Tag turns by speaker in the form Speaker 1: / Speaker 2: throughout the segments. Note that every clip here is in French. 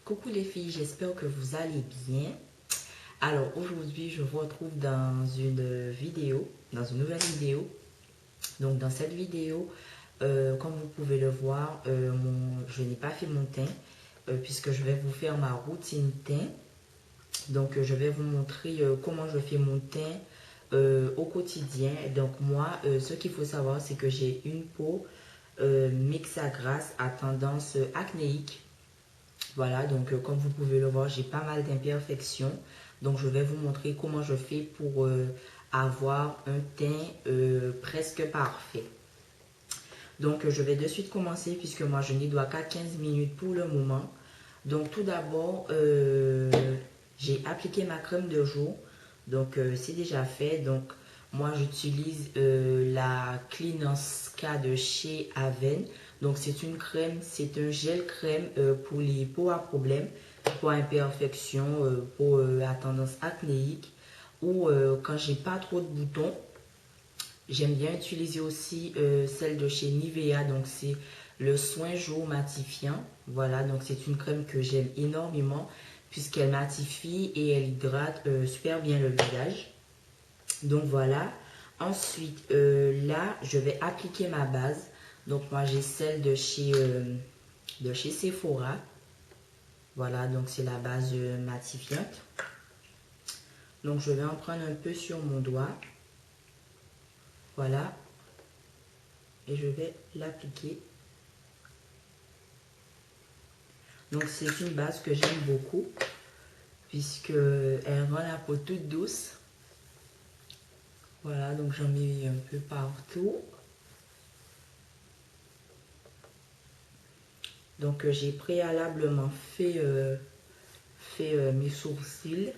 Speaker 1: Coucou les filles, j'espère que vous allez bien. Alors aujourd'hui, je vous retrouve dans une vidéo, dans une nouvelle vidéo. Donc dans cette vidéo, comme vous pouvez le voir, je n'ai pas fait mon teint puisque je vais vous faire ma routine teint. Donc je vais vous montrer comment je fais mon teint au quotidien. Donc moi, ce qu'il faut savoir, c'est que j'ai une peau mixte à grasse à tendance acnéique. Voilà, donc comme vous pouvez le voir, j'ai pas mal d'imperfections. Donc je vais vous montrer comment je fais pour avoir un teint presque parfait. Donc je vais de suite commencer puisque moi je n'y dois qu'à 15 minutes pour le moment. Donc tout d'abord, j'ai appliqué ma crème de jour. Donc c'est déjà fait. Donc moi j'utilise la Clean Skin de chez Aven. Donc c'est une crème, c'est un gel crème pour les peaux à problème, pour imperfection, pour à tendance acnéique ou quand j'ai pas trop de boutons. J'aime bien utiliser aussi celle de chez Nivea, donc c'est le soin jour matifiant. Voilà, donc c'est une crème que j'aime énormément puisqu'elle matifie et elle hydrate super bien le visage. Donc voilà. Ensuite, là, je vais appliquer ma base. Donc moi, j'ai celle de chez Sephora. Voilà, donc c'est la base matifiante. Donc je vais en prendre un peu sur mon doigt. Voilà. Et je vais l'appliquer. Donc c'est une base que j'aime beaucoup puisque elle rend la peau toute douce. Voilà, donc j'en mets un peu partout. Donc j'ai préalablement fait mes sourcils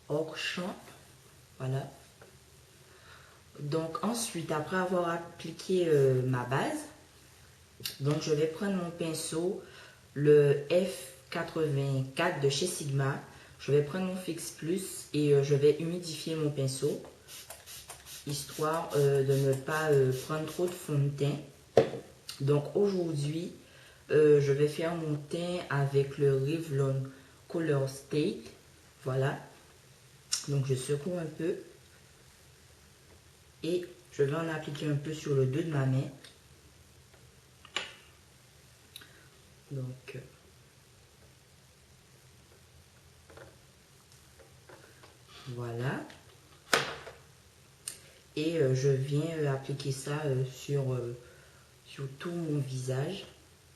Speaker 1: hors champ. Voilà. Donc ensuite, après avoir appliqué ma base, donc je vais prendre mon pinceau, le F84 de chez Sigma. Je vais prendre mon Fix Plus et je vais humidifier mon pinceau, histoire de ne pas prendre trop de fond de teint. Donc aujourd'hui, je vais faire mon teint avec le Revlon Color Stay. Voilà. Donc je secoue un peu. Et je vais en appliquer un peu sur le dos de ma main. Donc, voilà. Et je viens appliquer ça sur tout mon visage.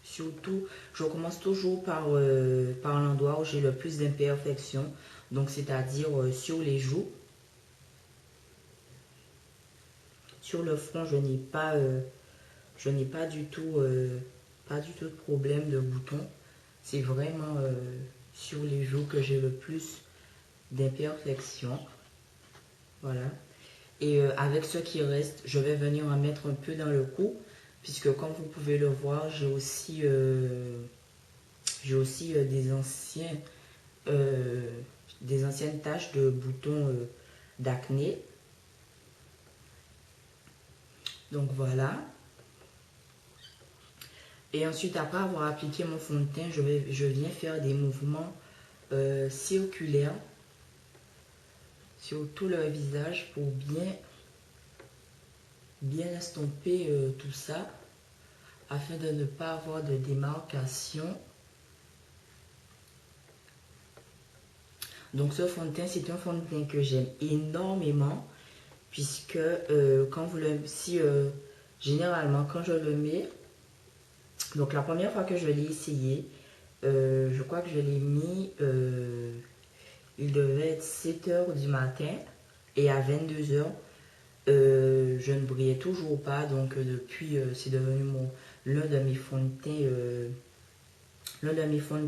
Speaker 1: Surtout, je commence toujours par l'endroit où j'ai le plus d'imperfections. Donc, c'est-à-dire sur les joues. Sur le front, je n'ai pas du tout de problème de boutons. C'est vraiment sur les joues que j'ai le plus d'imperfections. Voilà. Et avec ce qui reste, je vais venir en mettre un peu dans le cou. Puisque comme vous pouvez le voir, j'ai aussi des anciennes taches de boutons d'acné. Donc voilà. Et ensuite, après avoir appliqué mon fond de teint, je viens faire des mouvements circulaires sur tout le visage pour bien estomper tout ça afin de ne pas avoir de démarcation. Donc ce fond de teint, c'est un fond de teint que j'aime énormément puisque généralement quand je le mets, donc la première fois que je l'ai essayé, je crois que je l'ai mis, il devait être 7 h du matin et à 22 h, je ne brillais toujours pas. Donc depuis, c'est devenu l'un de mes fonds de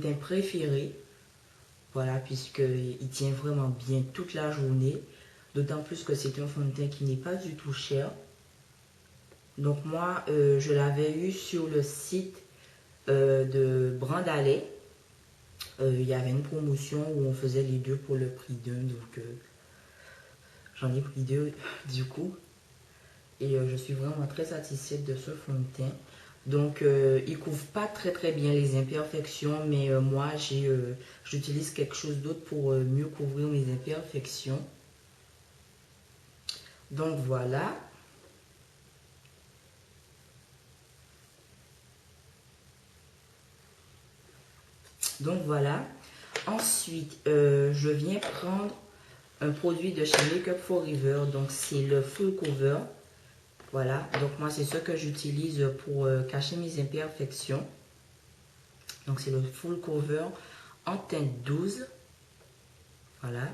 Speaker 1: teint préférés. Voilà, puisqu'il tient vraiment bien toute la journée. D'autant plus que c'est un fond de teint qui n'est pas du tout cher. Donc moi, je l'avais eu sur le site de Brandalais. Il y avait une promotion où on faisait les deux pour le prix d'un. Donc j'en ai pris deux du coup. Et je suis vraiment très satisfaite de ce fond de teint. Donc, il couvre pas très bien les imperfections, mais moi, j'utilise quelque chose d'autre pour mieux couvrir mes imperfections. Donc, voilà. Donc, voilà. Ensuite, je viens prendre un produit de chez Make Up Forever. Donc, c'est le Full Cover. Voilà. Donc, moi, c'est ce que j'utilise pour cacher mes imperfections. Donc, c'est le Full Cover en teinte 12. Voilà.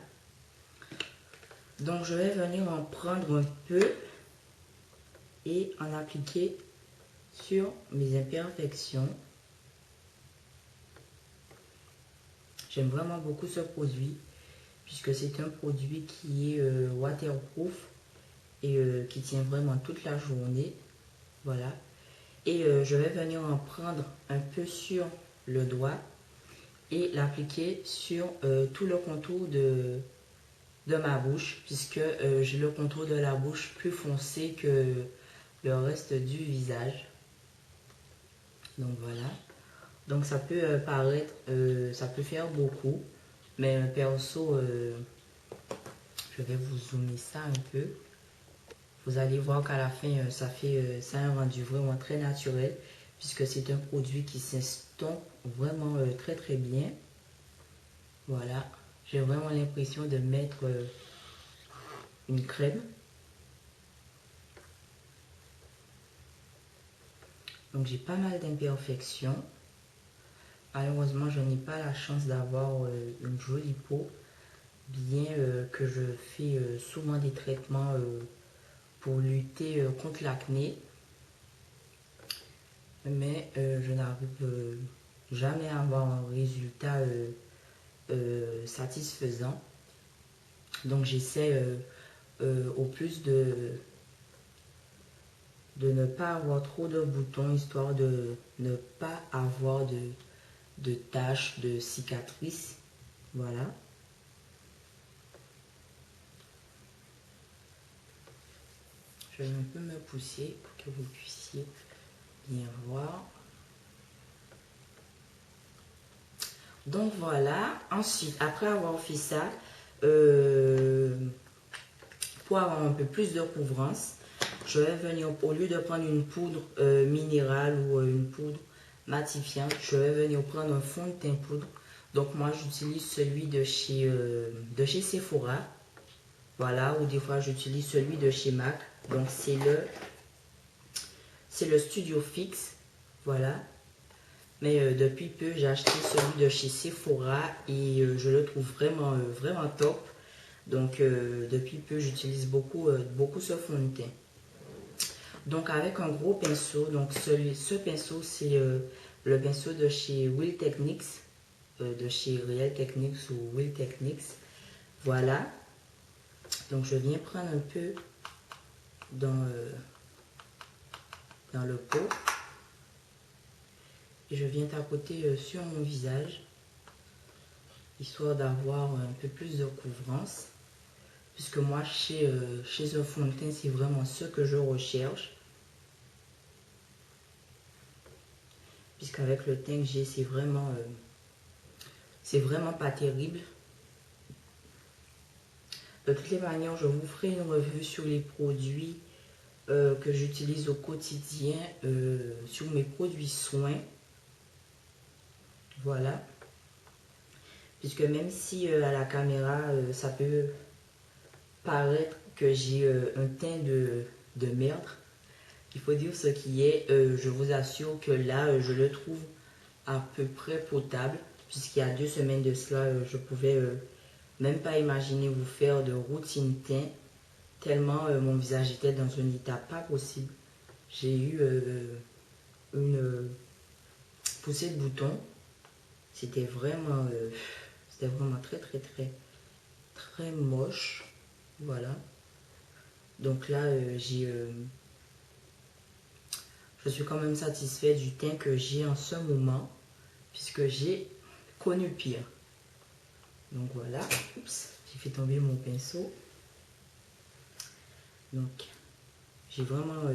Speaker 1: Donc, je vais venir en prendre un peu et en appliquer sur mes imperfections. J'aime vraiment beaucoup ce produit puisque c'est un produit qui est waterproof et qui tient vraiment toute la journée. Voilà. Et je vais venir en prendre un peu sur le doigt et l'appliquer sur tout le contour de ma bouche puisque j'ai le contour de la bouche plus foncé que le reste du visage. Donc voilà. Donc ça peut paraître, ça peut faire beaucoup, mais perso, je vais vous zoomer ça un peu. Vous allez voir qu'à la fin, ça a un rendu vraiment très naturel, puisque c'est un produit qui s'estompe vraiment très bien. Voilà, j'ai vraiment l'impression de mettre une crème. Donc j'ai pas mal d'imperfections. Malheureusement, je n'ai pas la chance d'avoir une jolie peau, bien que je fais souvent des traitements pour lutter contre l'acné. Mais je n'arrive jamais à avoir un résultat satisfaisant. Donc j'essaie au plus de ne pas avoir trop de boutons, histoire de ne pas avoir de taches, de cicatrices. Voilà. Je vais un peu me pousser pour que vous puissiez bien voir. Donc voilà. Ensuite, après avoir fait ça, pour avoir un peu plus de couvrance, je vais venir, au lieu de prendre une poudre minérale ou une poudre matifiante, je vais venir prendre un fond de teint poudre. Donc moi j'utilise celui de chez Sephora. Voilà, ou des fois j'utilise celui de chez MAC. Donc c'est le Studio Fix. Voilà. Mais depuis peu j'ai acheté celui de chez Sephora et je le trouve vraiment top. Donc depuis peu j'utilise beaucoup ce fond de teint. Donc avec un gros pinceau, donc ce pinceau c'est le pinceau de chez Will Techniques, de chez Real Techniques ou Will Techniques. Voilà. Donc je viens prendre un peu dans le pot et je viens tapoter sur mon visage, histoire d'avoir un peu plus de couvrance. Puisque moi chez un fond de teint c'est vraiment ce que je recherche. Puisqu'avec le teint que j'ai c'est vraiment pas terrible. De toutes les manières, je vous ferai une revue sur les produits que j'utilise au quotidien, sur mes produits soins. Voilà. Puisque même si à la caméra, ça peut paraître que j'ai un teint de merde, il faut dire ce qui est. Je vous assure que là, je le trouve à peu près potable. Puisqu'il y a 2 semaines de cela, je pouvais même pas imaginer vous faire de routine teint. Tellement mon visage était dans un état pas possible. J'ai eu une poussée de boutons. C'était vraiment très moche. Voilà. Donc là, je suis quand même satisfait du teint que j'ai en ce moment, puisque j'ai connu pire. Donc voilà. Oups, j'ai fait tomber mon pinceau. Donc, j'ai vraiment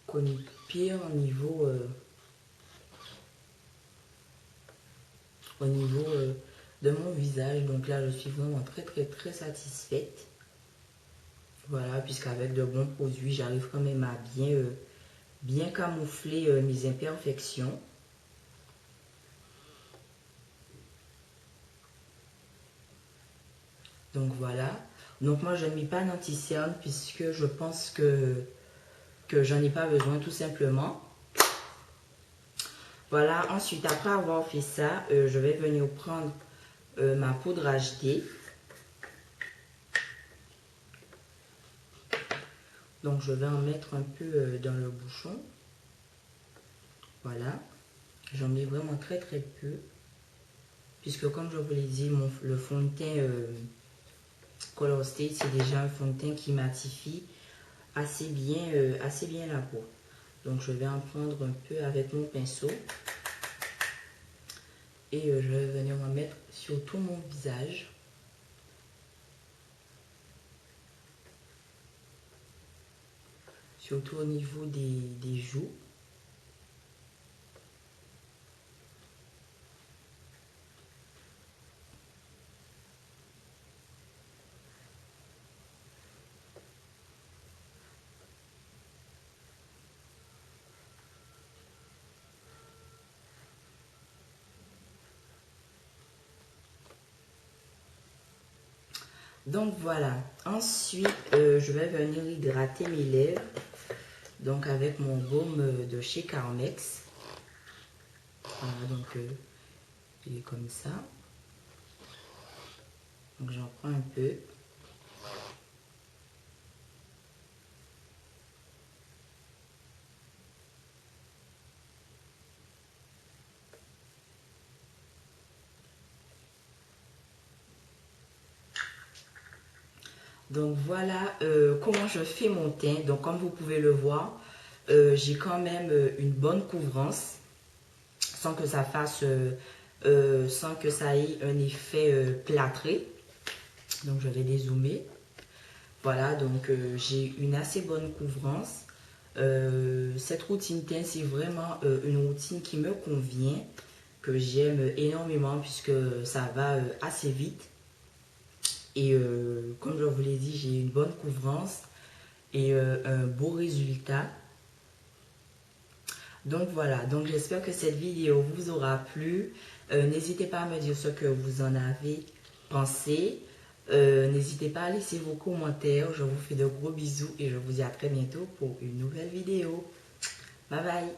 Speaker 1: connu pire au niveau de mon visage. Donc là, je suis vraiment très satisfaite. Voilà, puisqu'avec de bons produits, j'arrive quand même à bien camoufler mes imperfections. Donc voilà. Donc moi, je ne mets pas d'anti-cerne puisque je pense que j'en ai pas besoin tout simplement. Voilà, ensuite, après avoir fait ça, je vais venir prendre ma poudre HD. Donc, je vais en mettre un peu dans le bouchon. Voilà. J'en mets vraiment très peu. Puisque, comme je vous l'ai dit, le fond de teint Color Stay, c'est déjà un fond de teint qui matifie assez bien la peau. Donc, je vais en prendre un peu avec mon pinceau. Et je vais venir en mettre sur tout mon visage. Surtout au niveau des joues. Donc voilà, ensuite je vais venir hydrater mes lèvres, donc avec mon baume de chez Carmex. Voilà, donc il est comme ça. Donc j'en prends un peu. Donc voilà comment je fais mon teint. Donc comme vous pouvez le voir, j'ai quand même une bonne couvrance sans que ça fasse, sans que ça ait un effet plâtré. Donc je vais dézoomer. Voilà, donc j'ai une assez bonne couvrance. Cette routine teint, c'est vraiment une routine qui me convient, que j'aime énormément puisque ça va assez vite. Et comme je vous l'ai dit, j'ai une bonne couvrance et un beau résultat. Donc voilà, donc j'espère que cette vidéo vous aura plu. N'hésitez pas à me dire ce que vous en avez pensé. N'hésitez pas à laisser vos commentaires. Je vous fais de gros bisous et je vous dis à très bientôt pour une nouvelle vidéo. Bye bye.